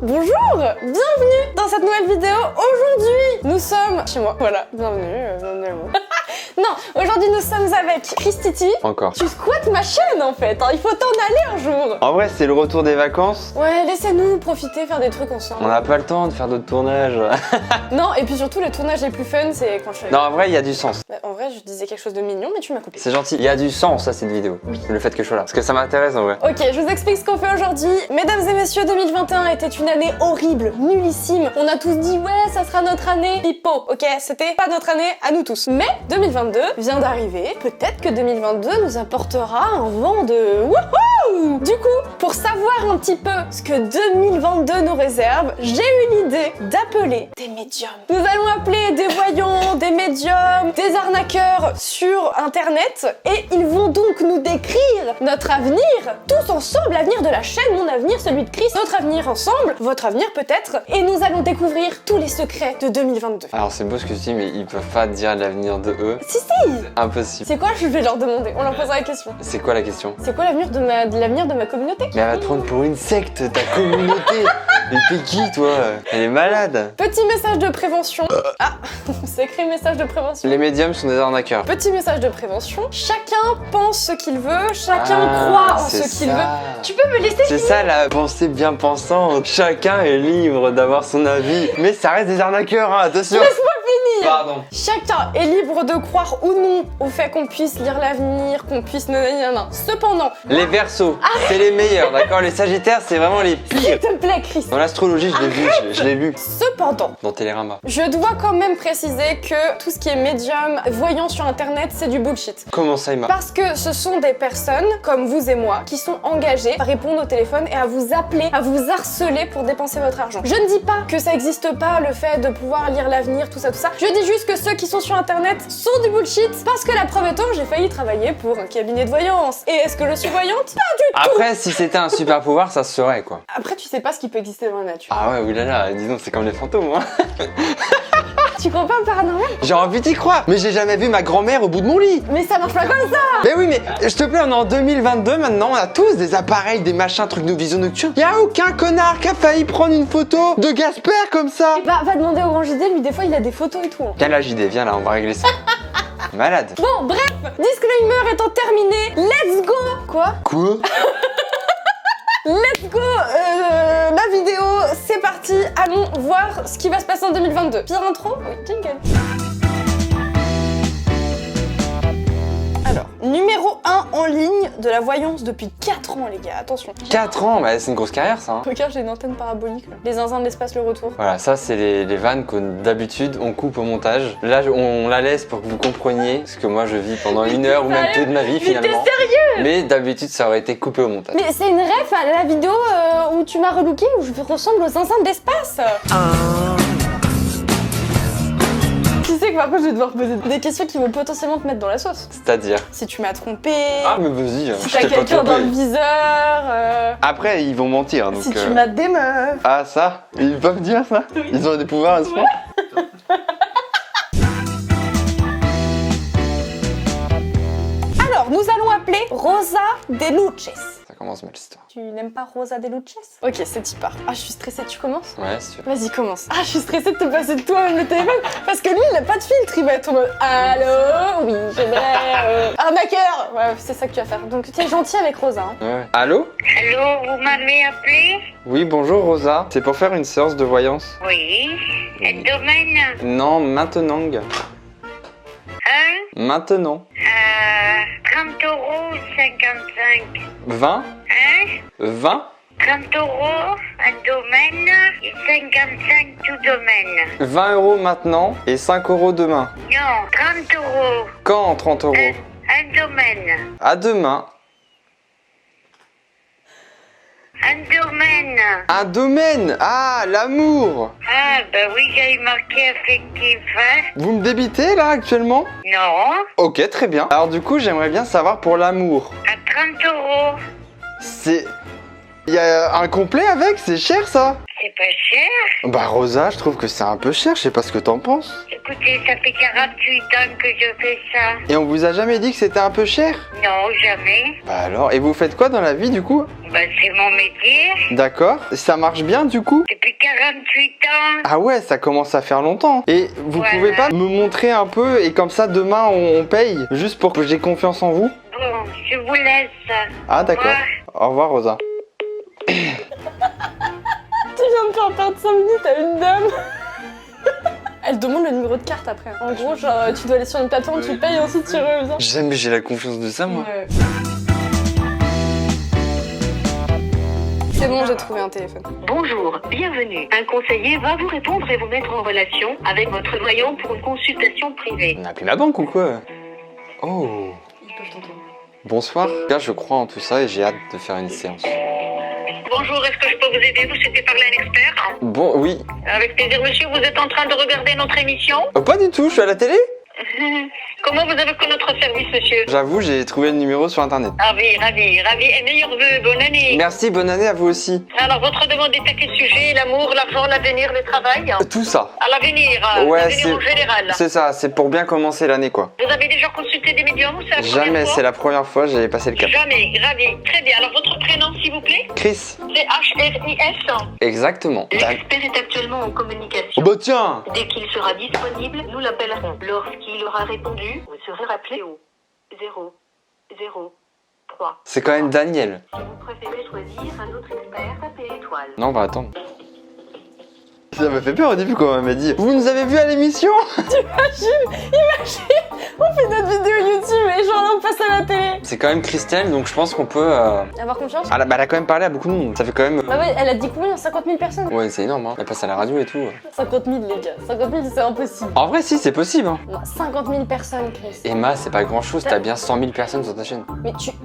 Bonjour, bienvenue dans cette nouvelle vidéo. Aujourd'hui, nous sommes chez moi. Voilà, bienvenue à vous. Non, aujourd'hui nous sommes avec Christiti. Encore. Tu squattes ma chaîne en fait, hein. Il faut t'en aller un jour. En vrai, c'est le retour des vacances. Ouais, laissez-nous profiter, faire des trucs ensemble. On n'a pas le temps de faire d'autres tournages. Non, et puis surtout, les tournages les plus fun, c'est quand je suis avec. Non, en vrai, il y a du sens. Bah, en vrai, je disais quelque chose de mignon, mais tu m'as coupé. C'est gentil. Il y a du sens à cette vidéo. Oui. Le fait que je sois là. Parce que ça m'intéresse en vrai. Ok, je vous explique ce qu'on fait aujourd'hui. Mesdames et messieurs, 2021 était une année horrible, nullissime. On a tous dit ouais, ça sera notre année pipo. Ok, c'était pas notre année à nous tous. Mais 2022 vient d'arriver. Peut-être que 2022 nous apportera un vent de wouhou. Du coup, pour savoir un petit peu ce que 2022 nous réserve, j'ai eu l'idée d'appeler des médiums. Nous allons appeler des voyants, des médiums, des arnaqueurs sur internet et ils vont donc nous décrire notre avenir, tous ensemble, l'avenir de la chaîne, mon avenir, celui de Chris, notre avenir ensemble, votre avenir peut-être, et nous allons découvrir tous les secrets de 2022. Alors, c'est beau ce que tu dis, mais ils peuvent pas dire l'avenir de eux. Si, si. Impossible. C'est quoi? Je vais leur demander, on leur posera la question. C'est quoi la question? C'est quoi l'avenir de ma communauté? Mais elle va te prendre pour une secte, ta communauté. Mais t'es qui, toi? Elle est malade. Petit message de prévention. Ah, c'est écrit message de prévention. Les médiums sont des arnaqueurs. Petit message de prévention. Chacun pense ce qu'il veut, chacun croit en ce qu'il veut. Tu peux me laisser C'est finir? ça la pensée bien pensante. Chacun est libre d'avoir son avis. Mais ça reste des arnaqueurs, hein, attention. Laisse-moi finir. Pardon. Chacun est libre de croire ou non au fait qu'on puisse lire l'avenir, qu'on puisse nanana. Cependant, Les Verseaux, c'est les meilleurs, d'accord? Les Sagittaires, c'est vraiment les s'il pires. te plaît, Chris. Dans l'astrologie, je l'ai vu, je l'ai lu. Cependant, Dans Télérama. je dois quand même préciser que tout ce qui est médium, voyant sur internet, c'est du bullshit. Comment ça, il m'a... Parce que ce sont des personnes, comme vous et moi, qui sont engagées à répondre au téléphone et à vous appeler, à vous harceler pour dépenser votre argent. Je ne dis pas que ça n'existe pas, le fait de pouvoir lire l'avenir, tout ça. Je dis juste que ceux qui sont sur internet sont du bullshit, parce que la preuve étant, j'ai failli travailler pour un cabinet de voyance. Et est-ce que je suis voyante? Pas du tout. Après, si c'était un super pouvoir, ça se saurait, quoi. Après, tu sais pas ce qui peut exister dans la nature. Ah ouais, oulala, dis donc, c'est comme les fantômes, hein. Tu crois pas au paranormal? J'ai envie d'y croire, mais j'ai jamais vu ma grand-mère au bout de mon lit. Mais ça marche pas comme ça. Mais oui, mais je te plaît, on est en 2022 maintenant, on a tous des appareils, des machins, trucs de vision nocturne. Y a aucun connard qui a failli prendre une photo de Gasper comme ça. Bah, va demander au grand JD, lui, des fois, il a des photos et tout. Hein. Viens là, JD, viens là, on va régler ça. Malade. Bon, bref, disclaimer étant terminé, let's go. Quoi? Quoi? Let's go la vidéo, c'est parti, allons voir ce qui va se passer en 2022. Pire intro? Oui, jingle. Alors, numéro 1 en ligne de la voyance depuis 4 ans les gars, attention. 4 ans, bah c'est une grosse carrière ça, hein. Regarde, j'ai une antenne parabolique là. Les zinzins de l'espace, le retour. Voilà, ça c'est les vannes que d'habitude on coupe au montage. Là on la laisse pour que vous compreniez ce que moi je vis pendant une heure ou même peu de ma vie finalement. Mais t'es sérieux? Mais d'habitude ça aurait été coupé au montage. Mais c'est une ref à la vidéo où tu m'as relooké, où je ressemble aux zinzins de l'espace. Tu sais que par contre je vais devoir poser des questions qui vont potentiellement te mettre dans la sauce. C'est-à-dire? Si tu m'as trompé, Ah mais vas-y, si je t'as t'ai pas quelqu'un dans le trompé. viseur, Après ils vont mentir donc... si tu m'as des meufs. Ah ça? Ils peuvent dire ça? Oui. Ils ont des pouvoirs à ce point? Alors, nous allons appeler Rosa De Luces. Ça commence mal l'histoire. Tu n'aimes pas Rosa De Luces? Ok, c'est y part. Ah, je suis stressée, tu commences? Ouais, c'est sûr. Vas-y, commence. Ah, je suis stressée de te passer de toi-même le téléphone parce que lui, il a pas de filtre. Il va être en mode allô, oui, j'aimerais. Arnaqueur! Ouais, c'est ça que tu vas faire. Donc, tu es gentil avec Rosa. Hein. Ouais. Allô? Allô, vous m'avez appelé? Oui, bonjour Rosa. C'est pour faire une séance de voyance. Oui. Quel domaine? Non, maintenant. Hein? Maintenant. 30 € 55. 20? Hein? 20? 30 € un domaine et 55 tout domaine. 20 € maintenant et 5 € demain. Non, 30 €. Quand 30 €? Un domaine. À demain. Un domaine. Un domaine. Ah, l'amour. Ah, bah oui, j'avais marqué affectif, hein? Vous me débitez là actuellement? Non. Ok, très bien. Alors du coup, j'aimerais bien savoir pour l'amour. À 30 €. C'est... Il y a un complet avec, c'est cher ça? C'est pas cher. Bah Rosa, je trouve que c'est un peu cher, je sais pas ce que t'en penses. C'est écoutez, ça fait 48 ans que je fais ça. Et on vous a jamais dit que c'était un peu cher? Non, jamais. Bah alors, et vous faites quoi dans la vie du coup? Bah, c'est mon métier. D'accord, ça marche bien du coup? Depuis 48 ans. Ah ouais, ça commence à faire longtemps. Et vous Voilà. pouvez pas me montrer un peu et comme ça demain on paye, juste pour que j'ai confiance en vous? Bon, je vous laisse. Ah d'accord. Au revoir Rosa. Tu viens de faire perdre 5 minutes à une dame. Elle demande le numéro de carte après. En gros, genre, tu dois aller sur une plateforme, tu payes et ensuite tu reviens. Jamais j'ai la confiance de ça moi. Ouais. C'est bon, j'ai trouvé un téléphone. Bonjour, bienvenue. Un conseiller va vous répondre et vous mettre en relation avec votre voyant pour une consultation privée. On a appelé ma banque ou quoi? Oh. Ils peuvent t'entendre. Bonsoir. Là je crois en tout ça et j'ai hâte de faire une séance. Bonjour, est-ce que je peux vous aider? Vous souhaitez parler à un expert? Bon, oui. Avec plaisir, monsieur, vous êtes en train de regarder notre émission? Pas du tout, je suis à la télé? Comment vous avez connu notre service, monsieur? J'avoue, j'ai trouvé le numéro sur internet. Ravi, et meilleurs vœux, bonne année. Merci, bonne année à vous aussi. Alors, votre demande est à quel sujet? L'amour, l'argent, l'avenir, le travail? Tout ça. À l'avenir, Ouais, l'avenir en général. c'est ça, c'est pour bien commencer l'année quoi. Vous avez déjà consulté des médiums ou c'est la Jamais, première c'est fois? la première fois, j'ai passé le cap. Jamais, ravi. Très bien, alors votre prénom, s'il vous plaît? Chris. C'est HRIS. Exactement. L'expert est actuellement en communication. Oh bah tiens. Dès qu'il sera disponible, nous l'appellerons. Lorsqu'il aura répondu, vous serez rappelé au 003. C'est quand même Daniel. Si vous préférez choisir un autre expert, tapez étoile. Non, bah attends. Ça m'a fait peur au début quand on m'a dit. Vous nous avez vu à l'émission? Imagine, on fait notre vidéo YouTube et genre là on passe à la télé. C'est quand même Christelle, donc je pense qu'on peut. Avoir confiance? Ah, bah, elle a quand même parlé à beaucoup de monde. Ça fait quand même. Bah ouais, elle a dit combien? 50 000 personnes? Ouais, c'est énorme, hein. Elle passe à la radio et tout. 50 000 les gars, 50 000 c'est impossible. En vrai, si, c'est possible, hein. Non, 50 000 personnes, Chris. Emma, c'est pas grand chose, t'as bien 100 000 personnes sur ta chaîne.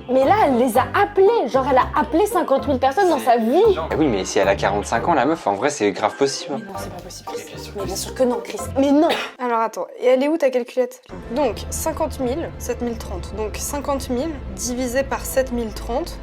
Mais là, elle les a appelés. Genre, elle a appelé 50 000 personnes dans sa vie. Eh oui, mais si elle a 45 ans, la meuf, en vrai, c'est grave possible. Mais non, c'est pas possible, Chris. Mais bien sûr que non, Chris. Mais non. Alors attends, et elle est où ta calculette? Donc 50 000, 7030. Donc 50 000 divisé par 7030, ça n'a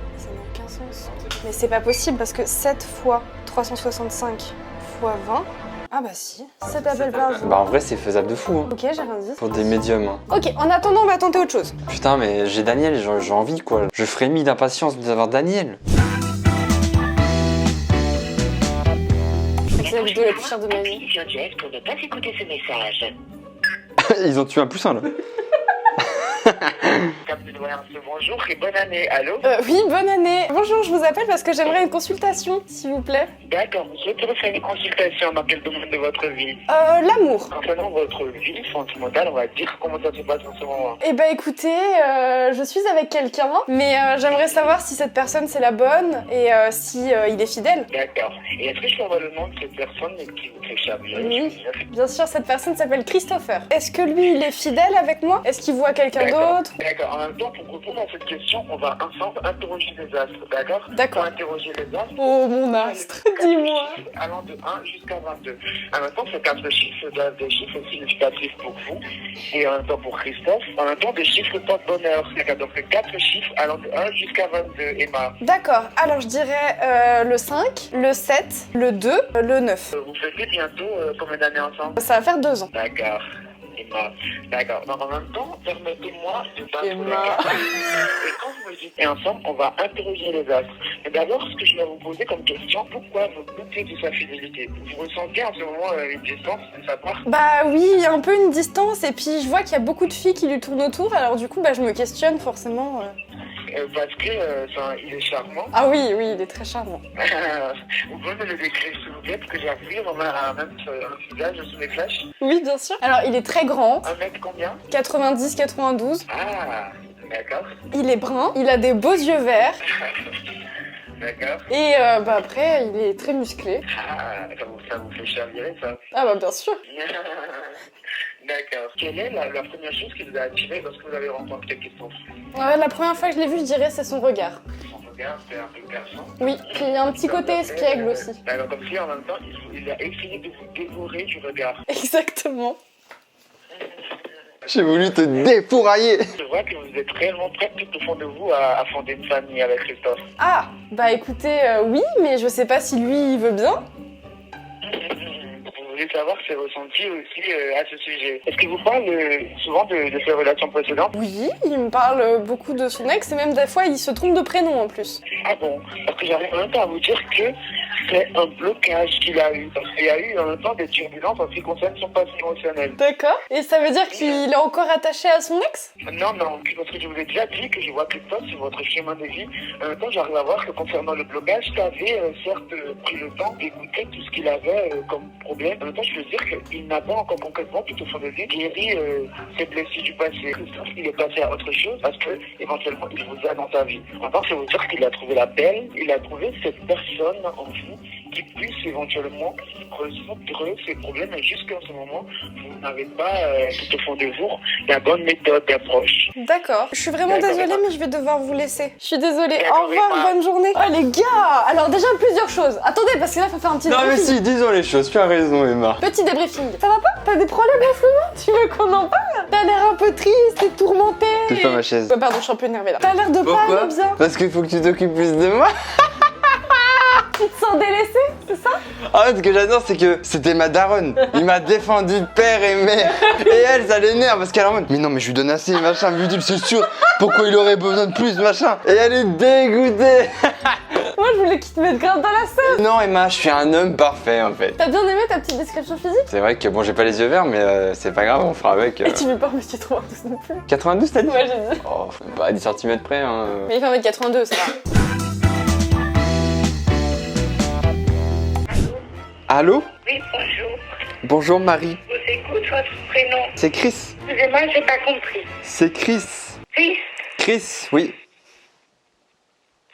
aucun sens. Mais c'est pas possible parce que 7 fois 365 fois 20. Ah bah si, 7 appels par jour. Bah en vrai, c'est faisable de fou, hein. Ok, j'ai rien dit. Pour des médiums, hein. Ok, en attendant, on va tenter autre chose. Putain, mais j'ai Daniel, j'ai envie, quoi. Je frémis d'impatience d'avoir Daniel. C'est la vidéo la plus chère de ma vie. Appuyez sur Jeff pour ne pas écouter ce message. Ils ont tué un poussin, là. Bonjour et bonne année, allô? Oui, bonne année. Bonjour, je vous appelle parce que j'aimerais une consultation, s'il vous plaît. D'accord, vous souhaitez faire une consultation dans quel domaine de votre vie? L'amour. Concernant votre vie sentimentale, on va dire comment ça se passe en ce moment. Eh bah écoutez, je suis avec quelqu'un, mais j'aimerais savoir si cette personne c'est la bonne et si il est fidèle. D'accord. Et est-ce que je peux avoir le nom de cette personne qui vous fait charger? Oui, bien sûr, cette personne s'appelle Christopher. Est-ce que lui, il est fidèle avec moi? Est-ce qu'il voit quelqu'un d'autre? D'accord. En même temps, pour répondre à cette question, on va ensemble interroger les astres, d'accord? D'accord. Pour interroger les astres. Oh mon astre, dis-moi. Allant de 1 jusqu'à 22. En même temps, ces 4 chiffres doivent des chiffres significatifs pour vous. Et en même temps, pour Christophe, en même temps, des chiffres porte-bonheur. D'accord. Donc, 4 chiffres allant de 1 jusqu'à 22. Emma. D'accord, alors je dirais le 5, le 7, le 2, le 9. Vous fêtez bientôt combien d'années ensemble? Ça va faire 2 ans. D'accord. Emma. D'accord. Donc, en même temps, permettez-moi de battre Emma. les cartes. Et quand vous me dites et ensemble, on va interroger les astres. Mais d'abord, ce que je vais vous poser comme question, pourquoi vous doutez de sa fidélité? Vous ressentez en ce moment une distance de sa part? Bah oui, il y a un peu une distance et puis je vois qu'il y a beaucoup de filles qui lui tournent autour, alors du coup bah je me questionne forcément. Parce que il est charmant. Ah oui, oui, il est très charmant. Vous pouvez me le décrire s'il vous plaît, parce que j'arrive, on a même un visage sous les flashs. Oui, bien sûr. Alors il est très grand, 1 mètre combien? 90-92. Ah, d'accord. Il est brun, il a des beaux yeux verts D'accord. et bah après il est très musclé. Ah, ça vous fait chavirer ça. Ah bah bien sûr. D'accord. Quelle est la première chose qui vous a attiré lorsque vous avez rencontré Christophe? La première fois que je l'ai vu, je dirais c'est son regard. Son regard, c'est un peu perçant. Oui, puis il y a un petit côté espiègle aussi. D'accord, comme si en même temps, il a essayé de vous dévorer du regard. Exactement. J'ai voulu te défourailler. Je vois que vous êtes réellement prête tout au fond de vous à fonder une famille avec Christophe. Ah, bah écoutez, oui, mais je sais pas si lui il veut bien. Vous voulu savoir ses ressentis aussi à ce sujet. Est-ce qu'il vous parle souvent de ses relations précédentes? Oui, il me parle beaucoup de son ex et même des fois il se trompe de prénom en plus. Ah bon? Parce que j'arrive en même temps à vous dire que c'est un blocage qu'il a eu. Parce qu'il y a eu en même temps des turbulences en ce qui concerne son passé émotionnel. D'accord. Et ça veut dire qu'il est encore attaché à son ex? Non, parce que je vous ai déjà dit que je vois Christophe sur votre chemin de vie. En même temps, j'arrive à voir que concernant le blocage, tu avais certes pris le temps d'écouter tout ce qu'il avait comme problème. En même temps, je veux dire qu'il n'a pas encore concrètement, tout au fond de lui, guéri ses blessures du passé. Christophe, il est passé à autre chose parce que éventuellement, il vous a dans sa vie. Maintenant, je veux dire qu'il a trouvé la belle, il a trouvé cette personne en vous qui puisse éventuellement résoudre ses problèmes. Et jusqu'à ce moment, vous n'avez pas tout au fond de vous la bonne méthode d'approche. D'accord. Je suis vraiment désolée, mais je vais devoir vous laisser. Je suis désolée. D'accord, Au revoir, Emma. bonne journée. Oh les gars. Alors déjà plusieurs choses. Attendez, parce que là, faut faire un petit Non mais débriefing. si, disons les choses, tu as raison Emma. Petit débriefing. Ça va pas? T'as des problèmes en ce moment? Tu veux qu'on en parle? T'as l'air un peu triste et tourmenté. Touche pas ma chaise. Ouais, pardon, je suis un peu énervée là. T'as l'air de pas Pourquoi? aller bien. Parce qu'il faut que tu t'occupes plus de moi. Tu te sens délaissé, c'est ça? En fait, ce que j'adore, c'est que c'était ma daronne. Il m'a défendu père et mère. Et elle, ça l'énerve parce qu'elle est en mode, mais non, mais je lui donne assez, machin, vu c'est sûr. Pourquoi il aurait besoin de plus, machin. Et elle est dégoûtée. Moi, je voulais qu'il te mette grave dans la sauce. Non, Emma, je suis un homme parfait en fait. T'as bien aimé ta petite description physique? C'est vrai que bon, j'ai pas les yeux verts, mais c'est pas grave, on fera avec. Et tu veux pas monsieur 92 non plus? 92, t'as dit? Ouais, j'ai dit. Oh, bah, à 10 cm près, hein. Mais il fait 1m82, ça va. Allô? Oui, bonjour. Bonjour Marie. Je vous écoute votre prénom. C'est Chris. Excusez-moi, j'ai pas compris. C'est Chris. Chris? Chris, oui.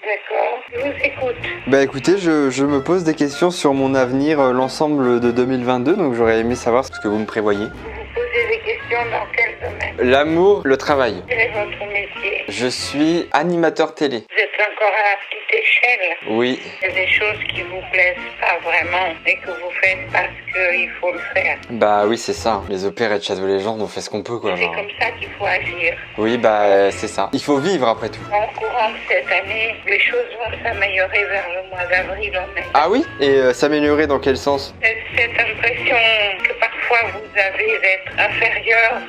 D'accord, je vous écoute. Bah écoutez, je me pose des questions sur mon avenir, l'ensemble de 2022, donc j'aurais aimé savoir ce que vous me prévoyez. Vous vous posez des questions dans quel domaine? L'amour, le travail. Quel est votre métier? Je suis animateur télé. Vous êtes encore à la petite échelle. Oui. Il y a des choses qui vous plaisent pas vraiment, mais que vous faites parce qu'il faut le faire. Bah oui, c'est ça. Les opérettes Château Légende, on fait ce qu'on peut, quoi. C'est Genre. comme ça qu'il faut agir. Oui, bah c'est ça. Il faut vivre après tout. En courant de cette année, les choses vont s'améliorer vers le mois d'avril en mai. Ah oui? Et s'améliorer dans quel sens? Cette impression que parfois vous avez d'être inférieur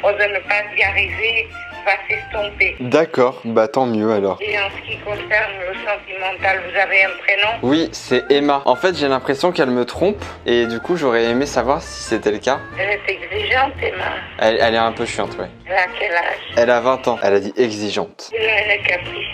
ou de ne pas y arriver va s'estomper. D'accord, bah tant mieux alors. Et en ce qui concerne le sentimental, vous avez un prénom? Oui, c'est Emma. En fait, j'ai l'impression qu'elle me trompe et du coup, j'aurais aimé savoir si c'était le cas. Elle est exigeante, Emma. Elle est un peu chiante, ouais. Elle a quel âge? Elle a 20 ans. Elle a dit exigeante. Elle est capricieuse.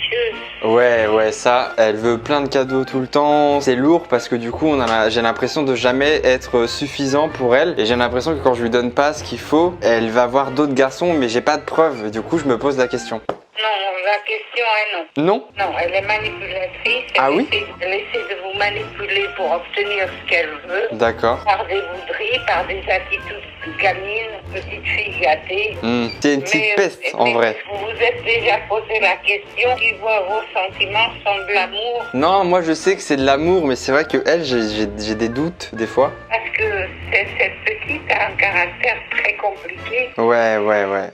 Ouais, ça. Elle veut plein de cadeaux tout le temps. C'est lourd parce que du coup, j'ai l'impression de jamais être suffisant pour elle. Et j'ai l'impression que quand je lui donne pas ce qu'il faut, elle va voir d'autres garçons, mais j'ai pas de preuves. Du coup, je me pose la question. Non, la question est non. Non? Non, elle est manipulatrice. Ah oui? Elle essaie de vous manipuler pour obtenir ce qu'elle veut. D'accord. Par des bouderies, par des attitudes gamines, petite fille gâtée. C'est une petite peste, en vrai. Vous vous êtes déjà posé la question qui voit vos sentiments sont de l'amour? Non, moi je sais que c'est de l'amour, mais c'est vrai que elle, j'ai des doutes des fois. Parce que cette petite a un caractère très compliqué. Ouais,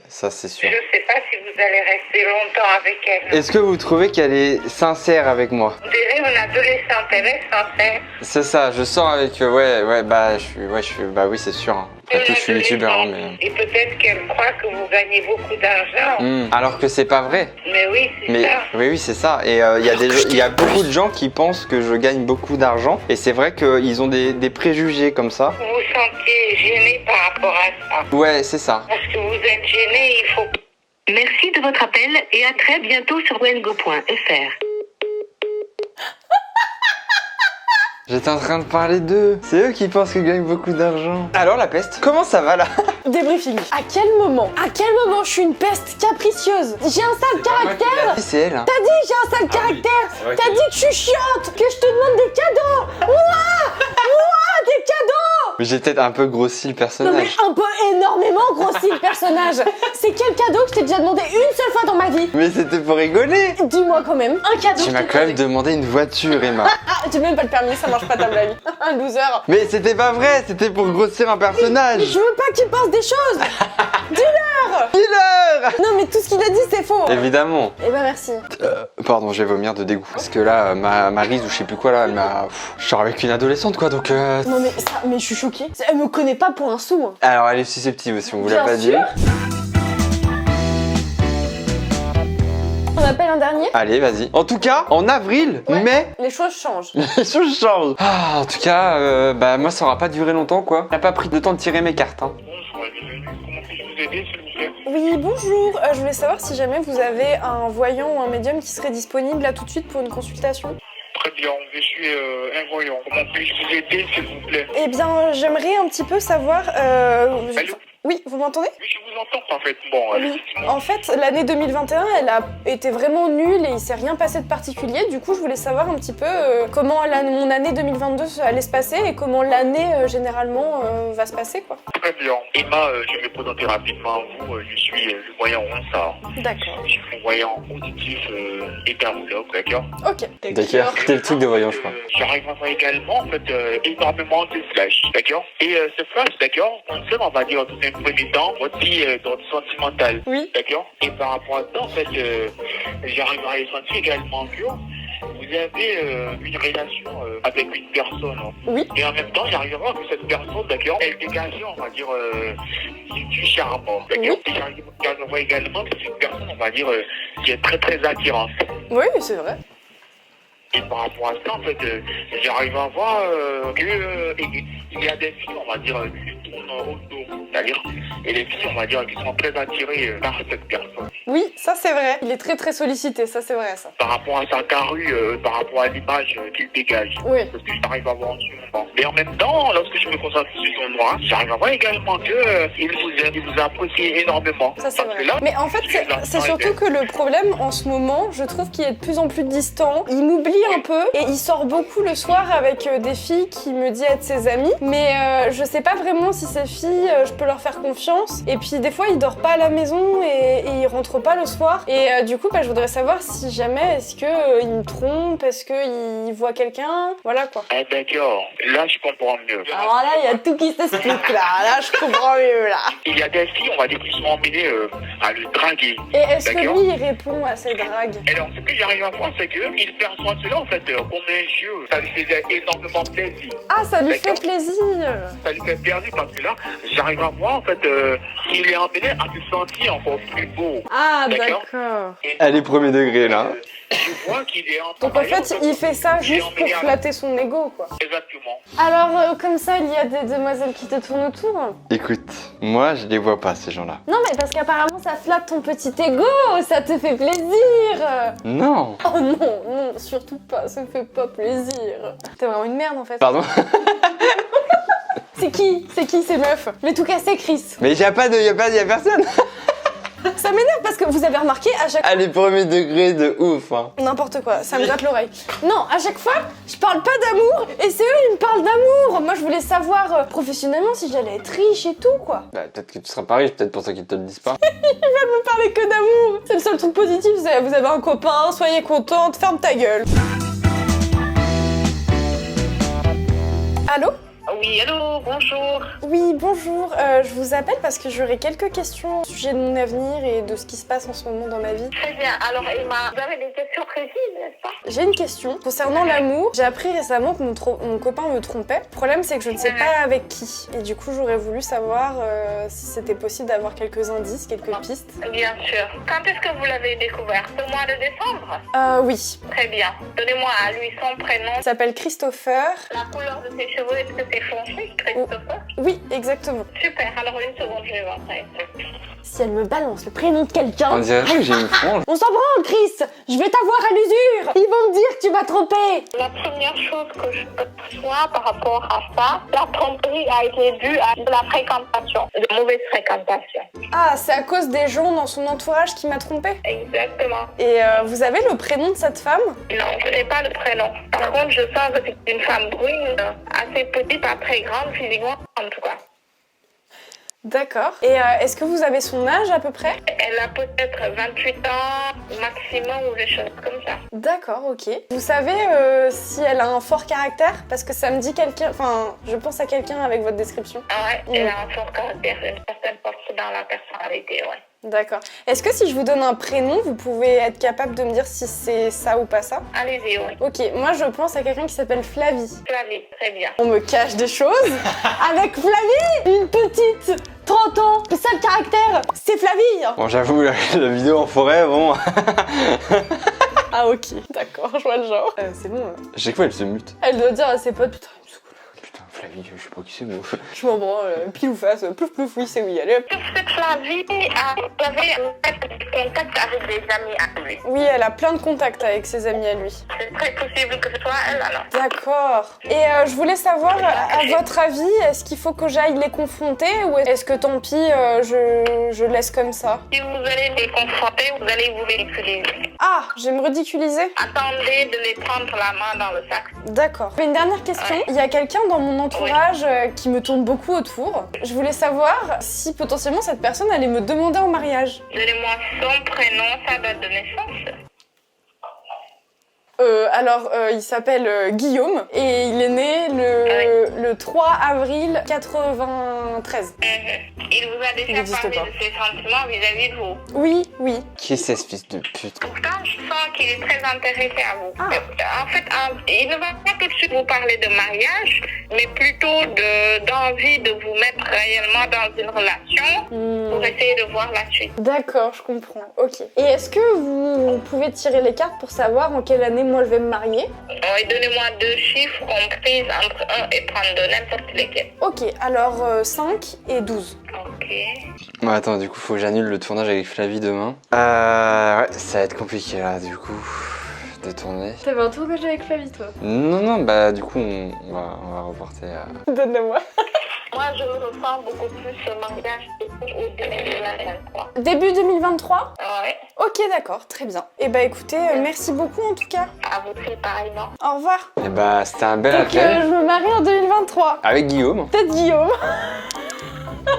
ça c'est sûr. Je sais pas si vous allez rester longtemps avec elle. Est-ce que vous trouvez qu'elle est sincère avec moi? Vous direz une adolescente, elle est sincère. C'est ça, je sens avec bah oui, c'est sûr. Hein. Après tout, je suis youtubeur, hein, mais. Et peut-être qu'elle croit que vous gagnez beaucoup d'argent. Alors que c'est pas vrai. Mais oui, c'est ça. Oui, c'est ça. Et il y a beaucoup de gens qui pensent que je gagne beaucoup d'argent. Et c'est vrai qu'ils ont des préjugés comme ça. Vous vous sentiez gêné par rapport à ça. Ouais, c'est ça. Parce que vous êtes gêné, il faut... Merci de votre appel et à très bientôt sur wengo.fr. J'étais en train de parler d'eux. C'est eux qui pensent qu'ils gagnent beaucoup d'argent. Alors la peste, comment ça va là? Débriefing. À quel moment je suis une peste capricieuse? J'ai un sale caractère? C'est elle. Hein. T'as dit j'ai un sale caractère? T'as dit que je suis chiante? Que je te demande des cadeaux? Ouah, des cadeaux? Mais j'ai peut-être un peu grossi le Non mais personnage. un peu énormément grossi le personnage. C'est quel cadeau que je t'ai déjà demandé une seule fois dans ma vie? Mais c'était pour rigoler. Dis-moi quand même, un cadeau. Tu m'as quand même demandé une voiture, Emma. Ah, j'ai même pas le permis, ça marche pas ta blague. Un loser. Mais c'était pas vrai, c'était pour grossir un Mais personnage. je veux pas qu'il pense des choses. Dis-leur. Killer. Non mais tout ce qu'il a dit c'est faux. Évidemment. Eh ben merci. Pardon, je vais vomir de dégoût. Parce que là, Maryse ou je sais plus quoi là, elle m'a. Je sors avec une adolescente quoi, donc. Non mais ça, mais je suis choquée choquée. Elle me connaît pas pour un sou. Hein. Alors elle est susceptible si on vous l'a Bien pas dit. sûr. On appelle un dernier. Allez, vas-y. En tout cas, en avril, Ouais. mai, Les choses changent. les choses changent. Ah, en tout cas, bah moi ça aura pas duré longtemps quoi. J'ai pas pris le temps de tirer mes cartes. Hein. Bonjour, bienvenue. Comment puis-je vous aider, s'il vous plaît? Oui, bonjour. Je voulais savoir si jamais vous avez un voyant ou un médium qui serait disponible là tout de suite pour une consultation. Très bien, je suis un voyant. Comment puis-je vous aider, s'il vous plaît? Eh bien, j'aimerais un petit peu savoir... Allô? Oui, vous m'entendez? Oui, je vous entends parfaitement. Oui. En fait, l'année 2021, elle a été vraiment nulle et il s'est rien passé de particulier. Du coup, je voulais savoir un petit peu comment mon année 2022 allait se passer et comment l'année généralement va se passer, quoi. Très bien. Emma, je vais me présenter rapidement à vous. Je suis le voyant Ronsard. D'accord. Je suis un voyant auditif et thermologue, d'accord? Ok. D'accord. C'était le truc de voyant, je crois. J'arrive à voir également, en fait, énormément de flash, d'accord? Et ce flash, d'accord, concerne, on va dire, tout un premier temps, aussi dans le sentimental, Oui. d'accord? Et par rapport à ça, en fait, j'arrive à ressentir également que vous avez une relation avec une personne. Oui. Et en même temps, j'arrive à voir que cette personne, d'accord, elle dégage, on va dire, du charme, d'accord? Oui. Et j'arrive à voir également que c'est une personne, on va dire, qui est très très attirante. Oui, c'est vrai. Et par rapport à ça, en fait, j'arrive à voir il y a des filles, on va dire, qui tournent autour. C'est-à-dire, et les filles, on va dire, qui sont très attirées par cette personne. Oui, ça c'est vrai. Il est très très sollicité, ça c'est vrai, ça. Par rapport à sa carrue, par rapport à l'image qu'il dégage. Oui. Parce que j'arrive à voir en ce moment. Mais en même temps, lorsque je me concentre sur son noir, j'arrive à voir également qu'il vous apprécie énormément. Ça c'est Parce vrai. que là, Mais en fait, c'est surtout que le problème en ce moment, je trouve qu'il est de plus en plus distant. Il m'oublie un peu et il sort beaucoup le soir avec des filles qui me dit être ses amies. Mais je sais pas vraiment si ces filles, je peux leur faire confiance. Et puis des fois, il dort pas à la maison et il rentre pas le soir. Et du coup, je voudrais savoir si jamais, est-ce que il me trompe, est-ce qu'il voit quelqu'un, voilà quoi. Ah, d'accord, là je comprends mieux. Alors là, il y a tout qui s'explique là. Là, je comprends mieux là. Il y a des filles, on va dire, qui sont emmenées à le draguer. Et est-ce que D'accord. lui, il répond à ces dragues? Alors, ce que j'arrive à voir, c'est qu'il perçoit cela, en fait, comme un jeu. Ça lui faisait énormément plaisir. Ah, ça lui fait D'accord. plaisir. Ça lui fait plaisir parce que là, j'arrive à voir, en fait, qu'il est emmené à se sentir encore plus beau. Ah, D'accord. d'accord. Et Elle est premier degré là. je vois qu'il est en Donc en fait, il fait ça juste pour flatter son ego, quoi. Exactement. Alors, comme ça, il y a des demoiselles qui te tournent autour? Écoute, moi je les vois pas ces gens-là. Non, mais parce qu'apparemment, ça flatte ton petit ego, ça te fait plaisir. Non. Oh non, non, surtout pas, ça me fait pas plaisir. T'es vraiment une merde, en fait. Pardon. C'est qui ces meufs? Mais tout casser, Chris. Mais y a personne. Ça m'énerve parce que vous avez remarqué, à chaque Elle est premier degré de ouf. Hein. n'importe quoi, ça me gratte l'oreille. Non, à chaque fois, je parle pas d'amour et c'est eux, ils me parlent d'amour. Moi, je voulais savoir professionnellement si j'allais être riche et tout, quoi. Bah peut-être que tu seras pas riche, peut-être pour ça qu'ils te le disent pas. Ils veulent me parler que d'amour. C'est le seul truc positif, c'est vous avez un copain, soyez contente, ferme ta gueule. Allô? Oui, allô, bonjour. Oui, bonjour. Je vous appelle parce que j'aurais quelques questions au sujet de mon avenir et de ce qui se passe en ce moment dans ma vie. Très bien. Alors, Emma, vous avez des questions précises, n'est-ce pas? J'ai une question concernant l'amour. J'ai appris récemment que mon copain me trompait. Le problème, c'est que je ne sais pas avec qui. Et du coup, j'aurais voulu savoir si c'était possible d'avoir quelques indices, quelques pistes. Bien sûr. Quand est-ce que vous l'avez découvert? Au mois de décembre? Oui. Très bien. Donnez-moi à lui son prénom. Il s'appelle Christopher. La couleur de ses cheveux, est-ce que c'est foncé, Christopher? Oui, exactement. Super. Alors, une seconde, je vais voir ça. Si elle me balance le prénom de quelqu'un... On dirait que j'ai une frange. On s'en branle, Chris. Je vais t'avoir à l'usure. Ils vont me dire que tu m'as trompé. La première chose que je perçois par rapport à ça, la tromperie a été due à de la fréquentation, de mauvaise fréquentation. Ah, c'est à cause des gens dans son entourage qui m'a trompé. Exactement. Et vous avez le prénom de cette femme? Non, je n'ai pas le prénom. Par contre, je sens que c'est une femme brune, assez petite, pas très grande physiquement, en tout cas. D'accord. Et est-ce que vous avez son âge à peu près? Elle a peut-être 28 ans maximum ou des choses comme ça. D'accord, ok. Vous savez si elle a un fort caractère? Parce que ça me dit quelqu'un... Enfin, je pense à quelqu'un avec votre description. Ah ouais, elle a un fort caractère, une certaine force dans la personnalité, ouais. D'accord. Est-ce que si je vous donne un prénom, vous pouvez être capable de me dire si c'est ça ou pas ça? Allez-y, oui. Ok, moi je pense à quelqu'un qui s'appelle Flavie. Flavie, très bien. On me cache des choses. Avec Flavie, une petite 30 ans, ça le caractère, c'est Flavie. Bon, j'avoue, la vidéo en forêt, bon. Ah ok, d'accord, je vois le genre. C'est bon. À chaque fois, elle se mute. Elle doit dire à ses potes, putain, il me saoule. Putain, Flavie, je sais pas qui c'est, moi. Je m'en branle, pile ou face, plouf plouf, oui c'est oui, allez hop. Est-ce que Flavie avait un contact avec des amis à lui? Oui, elle a plein de contacts avec ses amis à lui. C'est très possible que ce soit elle, alors. D'accord. Et je voulais savoir, à votre avis, est-ce qu'il faut que j'aille les confronter ou est-ce que tant pis, je laisse comme ça? Si vous allez les confronter, vous allez vous ridiculiser. Ah, je vais me ridiculiser? Attendez de les prendre la main dans le sac. D'accord. Une dernière question. Il y a quelqu'un dans mon entourage qui me tourne beaucoup autour. Je voulais savoir si potentiellement cette personne allait me demander en mariage. Donnez-moi son prénom, sa date de naissance. Il s'appelle Guillaume et il est né le 3 avril 93. Il vous a Il déjà n'existe parlé pas. de ses sentiments vis-à-vis de vous. Oui, oui. Qui c'est ce fils de pute? Pourtant, je sens qu'il est très intéressé à vous. Ah. En fait, il ne va pas tout de suite vous parler de mariage, mais plutôt d'envie de vous mettre réellement dans une relation pour essayer de voir la suite. D'accord, je comprends. Ok. Et est-ce que vous pouvez tirer les cartes pour savoir en quelle année moi je vais me marier? Oui, donnez-moi 2 chiffres comprises entre 1 et 32, n'importe lesquels. Ok, alors 5 et 12. Ok. Bon, attends, du coup, faut que j'annule le tournage avec Flavie demain. Ouais, ça va être compliqué là, du coup, de tourner. T'avais un tournage avec Flavie, toi? Non, bah, du coup, on va reporter à... Donne-le-moi. Moi, je ressens beaucoup plus ce mariage au début de l'année 2023. Début 2023? Ouais, Ok, d'accord, très bien. Et bah écoutez, merci beaucoup en tout cas. à vous aussi, pareillement. Au revoir. Et bah, c'était un bel Donc appel. je me marie en 2023. Avec Guillaume. Peut-être Guillaume.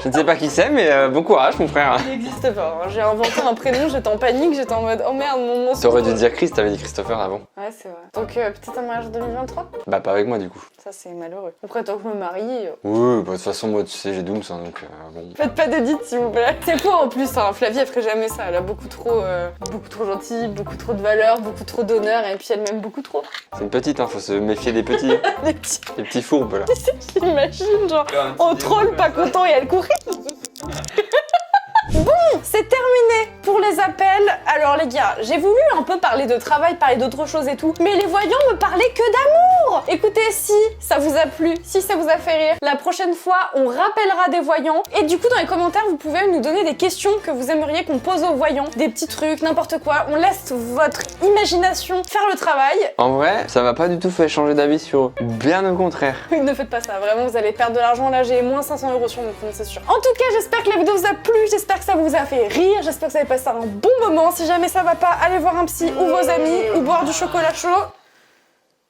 Je ne sais pas qui c'est, mais bon courage, mon frère. Il n'existe pas. Hein. J'ai inventé un prénom, j'étais en panique, j'étais en mode oh merde, mon nom. T'aurais dû dire Chris, t'avais dit Christopher avant. Ouais, c'est vrai. Donc peut-être un mariage en 2023? Bah, pas avec moi, du coup. Ça, c'est malheureux. Après, tant que je me marie. Oui, bah, de toute façon, moi, tu sais, j'ai Dooms, hein, donc bon. Faites pas d'édit, s'il vous plaît. C'est quoi en plus, hein, Flavie, elle ferait jamais ça. Elle a beaucoup trop gentille, beaucoup trop de valeur, beaucoup trop d'honneur, et puis elle m'aime beaucoup trop. C'est une petite, hein, faut se méfier des petits. Les petits, Les petits fourbes, là. j'imagine, genre, en troll pas content et elle courait. Bon, c'est terminé pour les appels. Alors les gars, j'ai voulu un peu parler de travail, parler d'autres choses et tout, mais les voyants me parlaient que d'amour. Écoutez, si ça vous a plu, si ça vous a fait rire, la prochaine fois, on rappellera des voyants. Et du coup, dans les commentaires, vous pouvez nous donner des questions que vous aimeriez qu'on pose aux voyants. Des petits trucs, n'importe quoi. On laisse votre imagination faire le travail. En vrai, ça m'a pas du tout fait changer d'avis sur eux. Bien au contraire. Ne faites pas ça, vraiment, vous allez perdre de l'argent. Là, j'ai moins 500 € sur mon compte, c'est sûr. En tout cas, j'espère que la vidéo vous a plu, j'espère que ça vous a fait rire, j'espère que vous avez passé un bon moment. Si jamais ça va pas, allez voir un psy ou vos amis ou boire du chocolat chaud.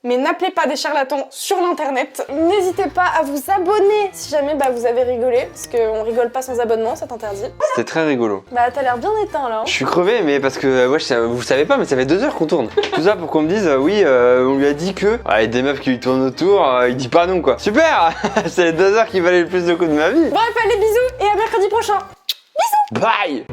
Mais n'appelez pas des charlatans sur l'internet. N'hésitez pas à vous abonner si jamais vous avez rigolé, parce qu'on rigole pas sans abonnement, c'est interdit. C'était très rigolo. Bah t'as l'air bien éteint là. Hein. Je suis crevé, mais parce que vous savez pas, mais ça fait 2 heures qu'on tourne. Tout ça pour qu'on me dise, oui, on lui a dit que. Ouais, des meufs qui lui tournent autour, il dit pas non quoi. Super. C'est les 2 heures qui valaient le plus de coups de ma vie. Bref, allez bisous et à mercredi prochain. Bye.